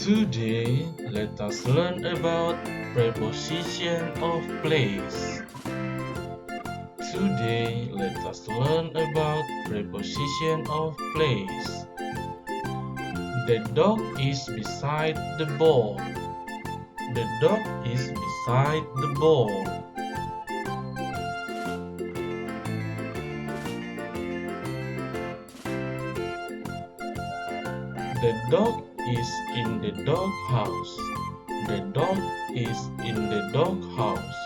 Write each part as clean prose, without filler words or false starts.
Today, let us learn about preposition of place. Today, let us learn about preposition of place. The dog is beside the ball. The dog is beside the ball. The dog is in the dog house. The dog is in the dog house.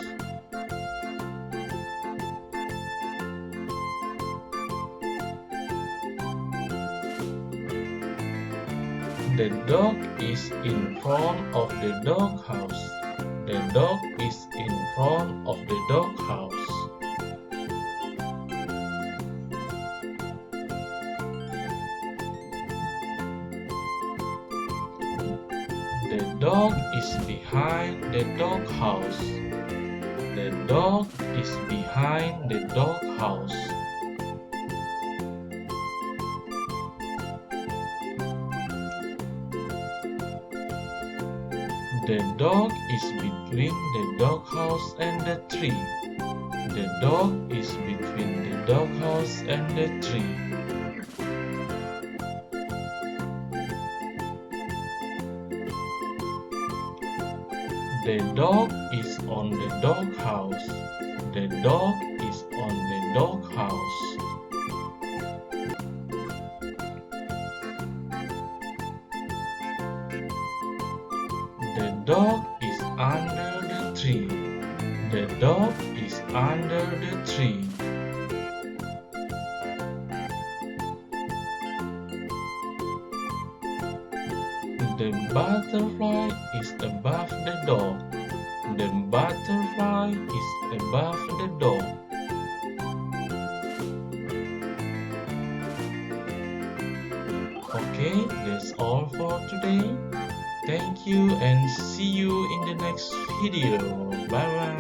The dog is in front of the dog house. The dog is in front of the dog house. The dog is behind the dog house. The dog is behind the dog house. The dog is between the dog house and the tree. The dog is between the dog house and the tree. The dog is on the dog house. The dog is on the dog house. The dog is under the tree. The dog is under the tree. The butterfly is above the dog. The butterfly is above the dog. Okay, that's all for today. Thank you and see you in the next video. Bye bye.